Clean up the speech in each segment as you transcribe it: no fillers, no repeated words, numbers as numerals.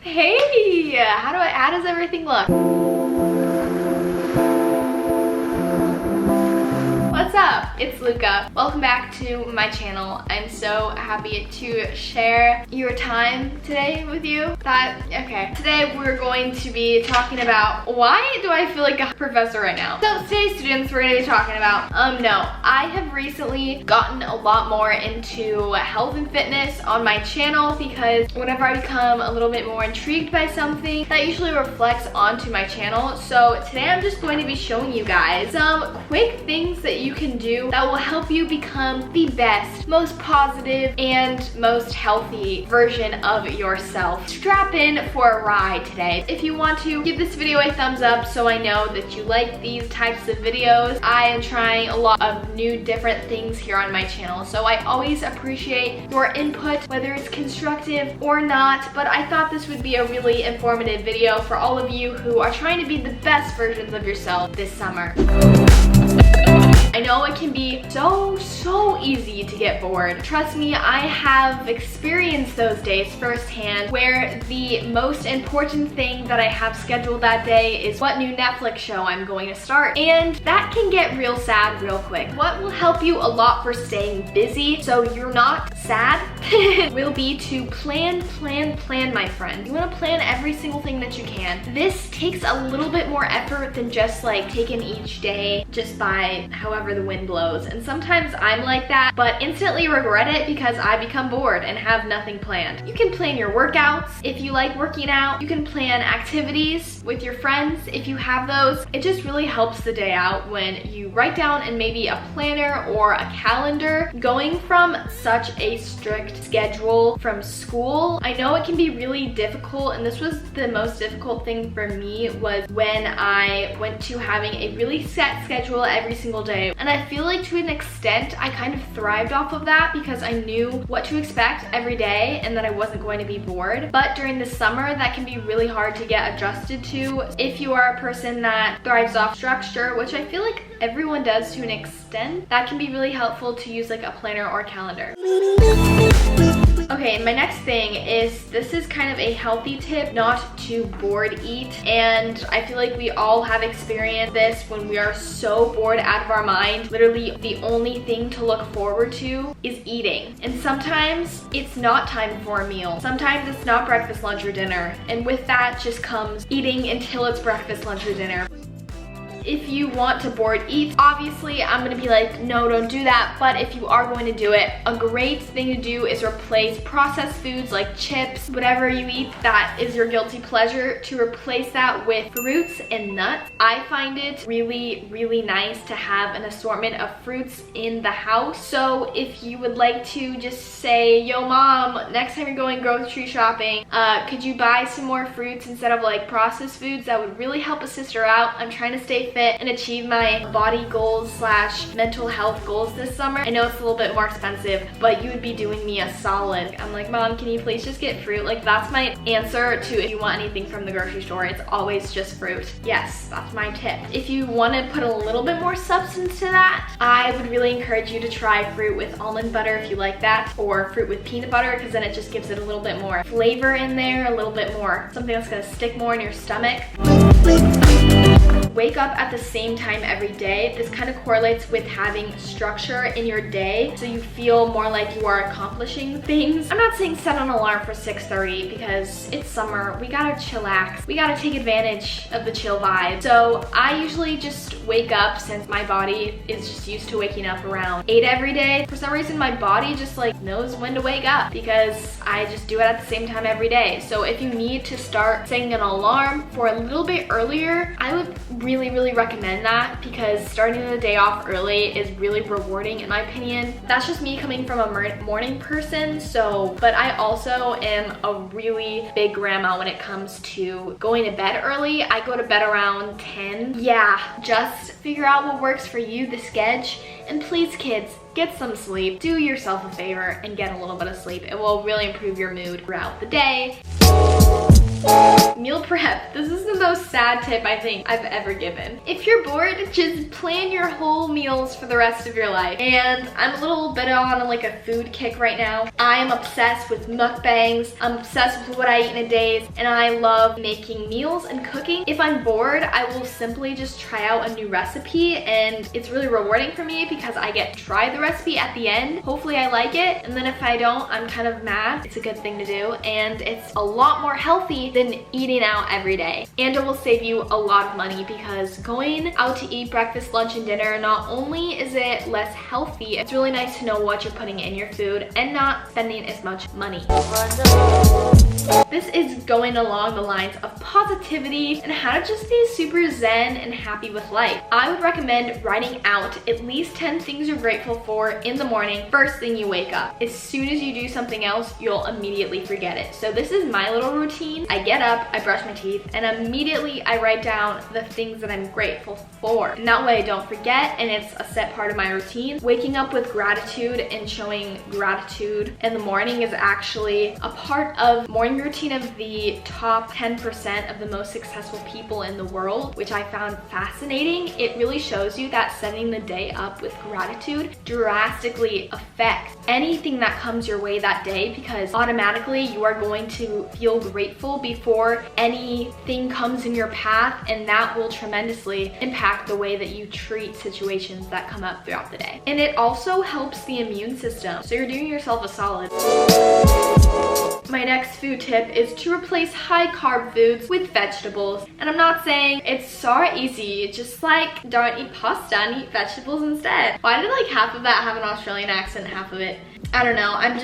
Hey, how does everything look? What's up? It's Luca. Welcome back to my channel. I'm so happy to share your time today with you. Today we're going to be talking about why do I feel like a professor right now? So today, students, we're going to be talking about, I have recently gotten a lot more into health and fitness on my channel because whenever I become a little bit more intrigued by something, that usually reflects onto my channel. So today I'm just going to be showing you guys some quick things that you can do that will help you become the best, most positive, and most healthy version of yourself. Strap in for a ride today. If you want to, give this video a thumbs up so I know that you like these types of videos. I am trying a lot of new different things here on my channel, so I always appreciate your input, whether it's constructive or not, but I thought this would be a really informative video for all of you who are trying to be the best versions of yourself this summer. I know it can be so easy to get bored. Trust me, I have experienced those days firsthand where the most important thing that I have scheduled that day is what new Netflix show I'm going to start, and that can get real sad real quick. What will help you a lot for staying busy so you're not sad will be to plan, my friend. You want to plan every single thing that you can. This takes a little bit more effort than just like taking each day just by however the wind blows, and sometimes I'm like that, but instantly regret it because I become bored and have nothing planned. You can plan your workouts if you like working out. You can plan activities with your friends if you have those. It just really helps the day out when you write down in maybe a planner or a calendar. Going from such a strict schedule from school, I know it can be really difficult, and this was the most difficult thing for me was when I went to having a really set schedule every single day. And I feel like to an extent I kind of thrived off of that because I knew what to expect every day and that I wasn't going to be bored. But during the summer, that can be really hard to get adjusted to if you are a person that thrives off structure, which I feel like everyone does to an extent. That can be really helpful to use like a planner or calendar. Okay, and my next thing is, this is kind of a healthy tip, not to bored eat. And I feel like we all have experienced this when we are so bored out of our mind. Literally, the only thing to look forward to is eating. And sometimes it's not time for a meal. Sometimes it's not breakfast, lunch, or dinner. And with that just comes eating until it's breakfast, lunch, or dinner. If you want to bored eat, obviously I'm gonna be like, no, don't do that. But if you are going to do it, a great thing to do is replace processed foods like chips, whatever you eat that is your guilty pleasure, to replace that with fruits and nuts. I find it really nice to have an assortment of fruits in the house. So if you would like to just say, yo mom, next time you're going grocery shopping, could you buy some more fruits instead of like processed foods? That would really help a sister out. I'm trying to stay fit and achieve my body goals / mental health goals this summer. I know it's a little bit more expensive, but you would be doing me a solid. I'm like, mom, can you please just get fruit? Like, that's my answer to if you want anything from the grocery store. It's always just fruit. Yes, that's my tip. If you want to put a little bit more substance to that, I would really encourage you to try fruit with almond butter if you like that, or fruit with peanut butter, because then it just gives it a little bit more flavor in there, a little bit more, something that's gonna stick more in your stomach. Wake up at the same time every day. This kind of correlates with having structure in your day, so you feel more like you are accomplishing things. I'm not saying set an alarm for 6:30 because it's summer. We gotta chillax. We gotta take advantage of the chill vibe. So I usually just wake up, since my body is just used to waking up around 8 every day. For some reason, my body just like knows when to wake up because I just do it at the same time every day. So if you need to start setting an alarm for a little bit earlier, I would really recommend that, because starting the day off early is really rewarding in my opinion. That's just me coming from a morning person, but I also am a really big grandma when it comes to going to bed early. I go to bed around 10. Yeah, just figure out what works for you, the sketch, and please kids, get some sleep. Do yourself a favor and get a little bit of sleep. It will really improve your mood throughout the day. Meal meal prep. This is the most sad tip I think I've ever given. If you're bored, just plan your whole meals for the rest of your life. And I'm a little bit on like a food kick right now. I am obsessed with mukbangs. I'm obsessed with what I eat in a day, and I love making meals and cooking. If I'm bored, I will simply just try out a new recipe, and it's really rewarding for me because I get to try the recipe at the end. Hopefully I like it, and then if I don't, I'm kind of mad. It's a good thing to do, and it's a lot more healthy than eating out every day. And it will save you a lot of money because going out to eat breakfast, lunch, and dinner, not only is it less healthy, it's really nice to know what you're putting in your food and not spending as much money. This is going along the lines of positivity and how to just be super zen and happy with life. I would recommend writing out at least 10 things you're grateful for in the morning, first thing you wake up. As soon as you do something else, you'll immediately forget it. So this is my little routine. I get up, I brush my teeth, and immediately I write down the things that I'm grateful for. And that way I don't forget, and it's a set part of my routine. Waking up with gratitude and showing gratitude in the morning is actually a part of morning routine of the top 10% of the most successful people in the world, which I found fascinating. It really shows you that setting the day up with gratitude drastically affects anything that comes your way that day, because automatically you are going to feel grateful before anything comes in your path, and that will tremendously impact the way that you treat situations that come up throughout the day. And it also helps the immune system, so you're doing yourself a solid. My next food tip is to replace high carb foods with vegetables. And I'm not saying it's so easy, just like don't eat pasta and eat vegetables instead. Why did like half of that have an Australian accent, half of it? I don't know, I'm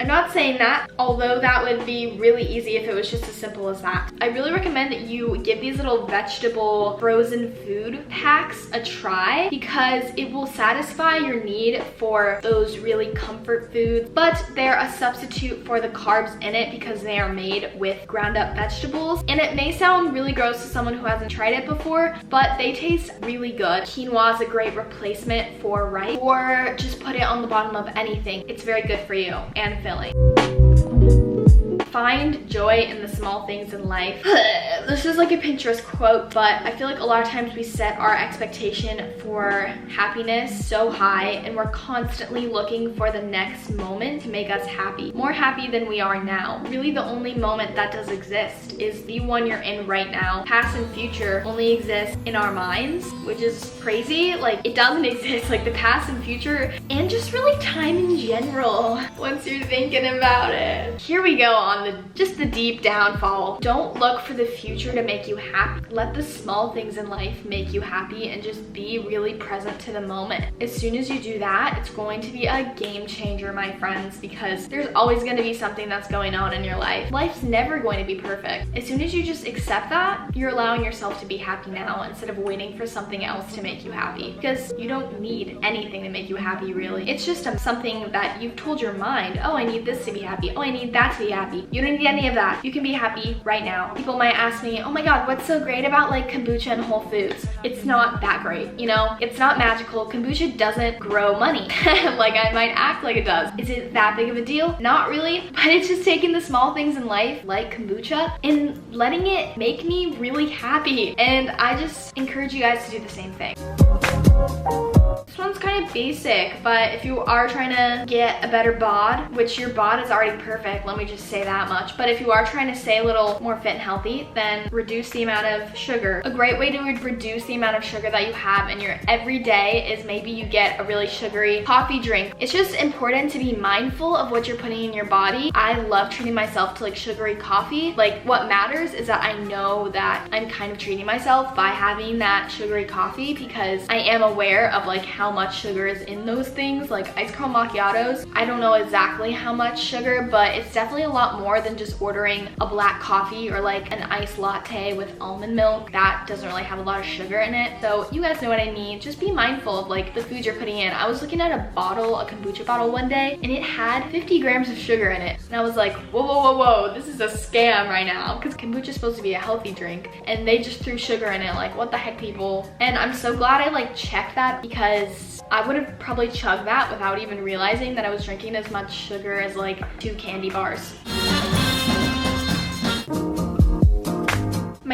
not saying that, although that would be really easy if it was just as simple as that. I really recommend that you give these little vegetable frozen food packs a try, because it will satisfy your need for those really comfort foods, but they're a substitute for the carbs in it because they are made with ground up vegetables. And it may sound really gross to someone who hasn't tried it before, but they taste really good. Quinoa is a great replacement for rice, or just put it on the bottom of anything. It's very good for you and filling. Find joy in the small things in life. This is like a Pinterest quote, but I feel like a lot of times we set our expectation for happiness so high, and we're constantly looking for the next moment to make us happy. More happy than we are now. Really the only moment that does exist is the one you're in right now. Past and future only exist in our minds, which is crazy. Like, it doesn't exist, like the past and future, and just really time in general once you're thinking about it. Here we go on just the deep downfall. Don't look for the future to make you happy. Let the small things in life make you happy, and just be really present to the moment. As soon as you do that, it's going to be a game changer, my friends, because there's always going to be something that's going on in your life. Life's never going to be perfect. As soon as you just accept that, you're allowing yourself to be happy now instead of waiting for something else to make you happy, because you don't need anything to make you happy, really. It's just something that you've told your mind, oh, I need this to be happy, oh, I need that to be happy. You don't need any of that. You can be happy right now. People might ask me, oh my god, what's so great about like kombucha and Whole Foods? It's not that great, you know? It's not magical. Kombucha doesn't grow money like I might act like it does. Is it that big of a deal? Not really, but it's just taking the small things in life, like kombucha, and letting it make me really happy. And I just encourage you guys to do the same thing. This one's kind of basic, but if you are trying to get a better bod, which your bod is already perfect, let me just say that much, but if you are trying to stay a little more fit and healthy, then reduce the amount of sugar. A great way to reduce the amount of sugar that you have in your everyday is maybe you get a really sugary coffee drink. It's just important to be mindful of what you're putting in your body. I love treating myself to like sugary coffee. Like, what matters is that I know that I'm kind of treating myself by having that sugary coffee, because I am aware of like how much sugar is in those things. Like iced caramel macchiatos, I don't know exactly how much sugar, but it's definitely a lot more than just ordering a black coffee or like an iced latte with almond milk. That doesn't really have a lot of sugar in it. So you guys know what I mean. Just be mindful of like the foods you're putting in. I was looking at a bottle, a kombucha bottle one day, and it had 50 grams of sugar in it. And I was like, whoa, whoa, whoa, whoa, this is a scam right now. Because kombucha is supposed to be a healthy drink, and they just threw sugar in it. Like, what the heck, people? And I'm so glad I like checked that, because I would have probably chugged that without even realizing that I was drinking as much sugar as like 2 candy bars.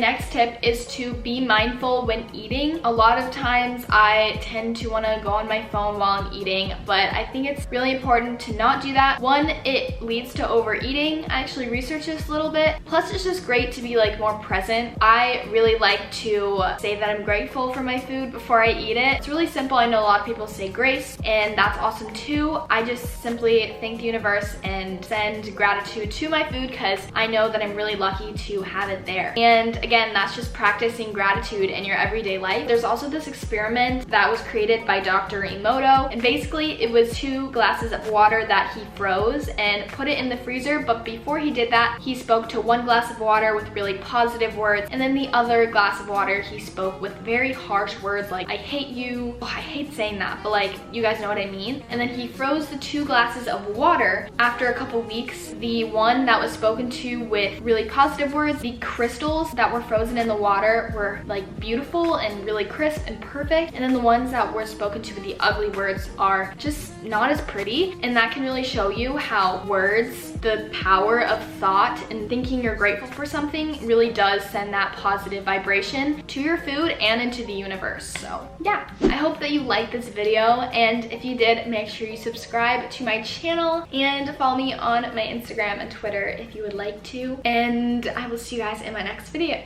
next tip is to be mindful when eating. A lot of times I tend to want to go on my phone while I'm eating, but I think it's really important to not do that. One, it leads to overeating. I actually researched this a little bit. Plus, it's just great to be like more present. I really like to say that I'm grateful for my food before I eat it. It's really simple. I know a lot of people say grace, and that's awesome too. I just simply thank the universe and send gratitude to my food because I know that I'm really lucky to have it there. And again, that's just practicing gratitude in your everyday life. There's also this experiment that was created by Dr. Emoto, and basically it was 2 glasses of water that he froze and put it in the freezer, but before he did that, he spoke to 1 glass of water with really positive words, and then the other glass of water he spoke with very harsh words like, I hate you. Oh, I hate saying that, but like, you guys know what I mean. And then he froze the 2 glasses of water. After a couple weeks, the one that was spoken to with really positive words, the crystals that were frozen in the water were like beautiful and really crisp and perfect, and then the ones that were spoken to with the ugly words are just not as pretty. And that can really show you how words, the power of thought and thinking you're grateful for something, really does send that positive vibration to your food and into the universe. So yeah, I hope that you liked this video, and if you did, make sure you subscribe to my channel and follow me on my Instagram and Twitter if you would like to, and I will see you guys in my next video.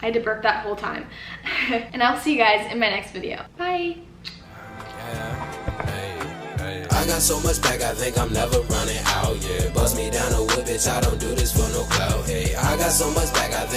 I had to burp that whole time. And I'll see you guys in my next video. Bye. I got so much back, I think I'm never running out, yeah. Bust me down a whip, bitch, I don't do this for no clout, hey. I got so much back, I think